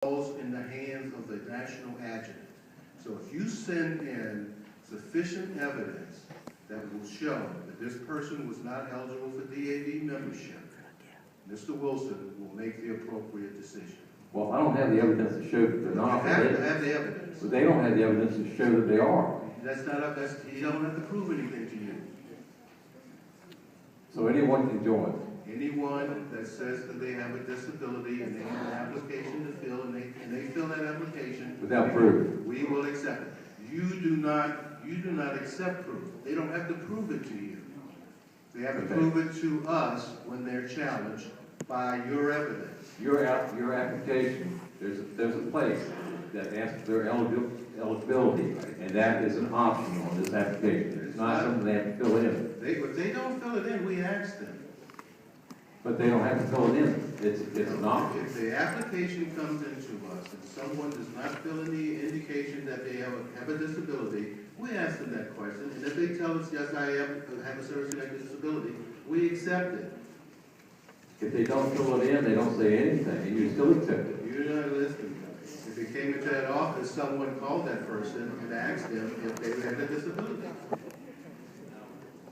falls in the hands of the national adjutant. So if you send in sufficient evidence that will show that this person was not eligible for DAV membership, Mr. Wilson will make the appropriate decision. Well, I don't have the evidence to show that they're not. You have to have the evidence. But they don't have the evidence to show that they are. That's not up. You don't have to prove anything to you. So anyone can join. Anyone that says that they have a disability and they have an application to fill and they fill that application Without proof. we will accept it. You do not accept proof. They don't have to prove it to you. They have to prove it to us when they're challenged by your evidence. Your application, there's a place that asks their eligibility, and that is an option on this application. It's not something they have to fill in. If they don't fill it in, we ask them. But they don't have to fill it in. It's an option. If the application comes into us and someone does not fill in the indication that they have a disability, we ask them that question. And if they tell us, yes, I have a service-connected disability, we accept it. If they don't fill it in, they don't say anything, and you still accept it. You're not listening. If they came into that office, someone called that person and asked them if they had a disability.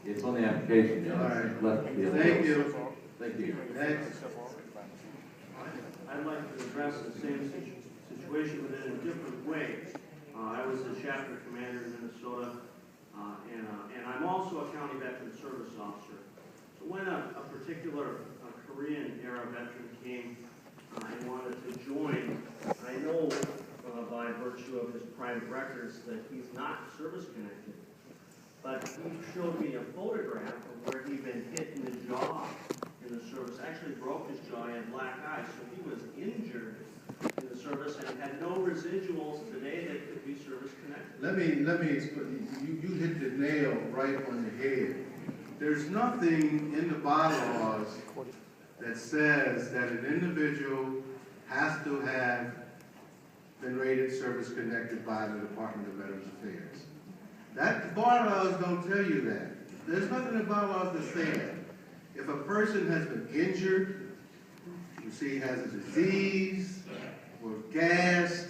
It's on the application. All right. Thank you. Thank you. Next. I'd like to address the same situation, but in a different way. I was a chapter commander in Minnesota, and I'm also a county veteran service officer. So when a particular Korean-era veteran came and wanted to join, I know by virtue of his private records that he's not service-connected. But he showed me a photograph of where he'd been hit in the jaw in the service. Actually broke his jaw, he had black eyes, so he was injured in the service and had no residuals today that could be service-connected. Let me explain. You hit the nail right on the head. There's nothing in the bylaws that says that an individual has to have been rated service-connected by the Department of Veterans Affairs. The bylaws don't tell you that. There's nothing in the bylaws that say that. If a person has been injured, you see has a disease, or gassed,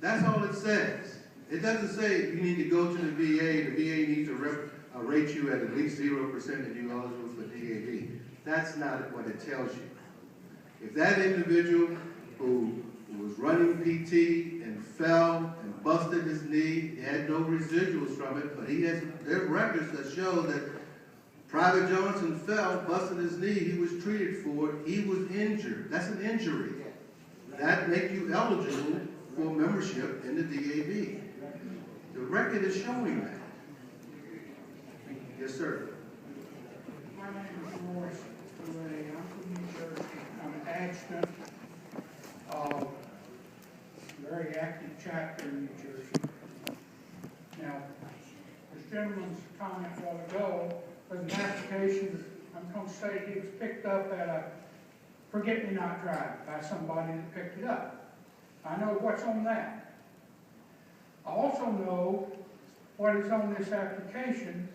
that's all it says. It doesn't say you need to go to the VA, the VA needs to rate you at least 0% and you're eligible for DAV. That's not what it tells you. If that individual who was running PT and fell and busted his knee, he had no residuals from it, but there are records that show that Private Johnson fell, busted his knee, he was treated for it, he was injured. That's an injury. That makes you eligible for membership in the DAV. The record is showing that. Yes, sir. My name is Morris. I'm from New Jersey. I'm an adjutant of a very active chapter in New Jersey. Now, this gentleman's comment a while ago was an application. I'm going to say he was picked up at a forget-me-not drive by somebody that picked it up. I know what's on that. I also know what is on this application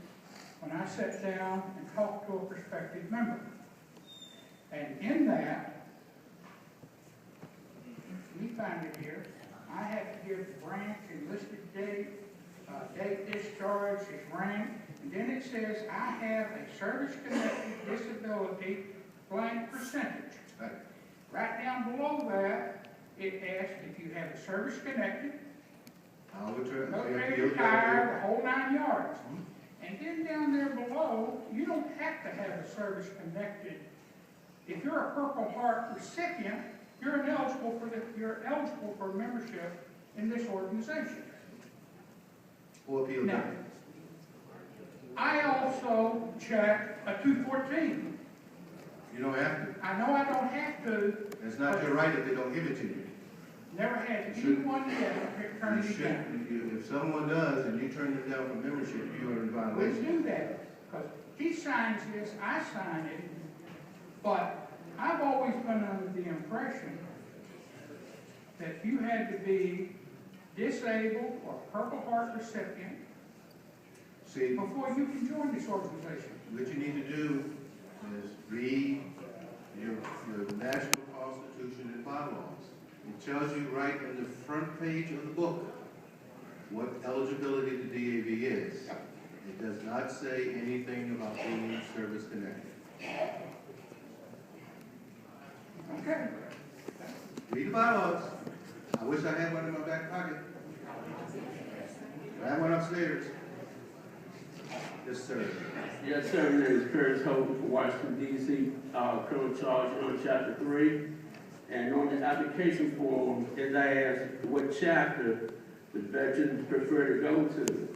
when I sat down and talked to a prospective member. And in that, we find it here, I have to give the branch, enlisted date, date discharge, his rank, and then it says I have a service-connected disability blank percentage. Right down below that, it asks if you have a service-connected, no failure tire, the whole 9 yards. And then down there below, you don't have to have a service-connected. If you're a Purple Heart recipient, you're eligible for membership in this organization. Now, I also check a 214. You don't have to. I know I don't have to. It's not your right if they don't give it to you. Never had anyone yet turn it down. If someone does and you turn it down for membership, you are in We violation. do that because he signs this, I sign it, but I've always been under the impression that you had to be disabled or Purple Heart recipient before you can join this organization. What you need to do is read your national constitution and bylaws. It tells you right in the front page of the book what eligibility to DAV is. It does not say anything about being service connected. Okay. Read the bylaws. I wish I had one in my back pocket. I have one upstairs. Yes, sir. Yes, sir. My name is Curtis Hope from Washington, D.C. Criminal charge on Chapter 3. And on the application form, as I asked what chapter the veterans prefer to go to,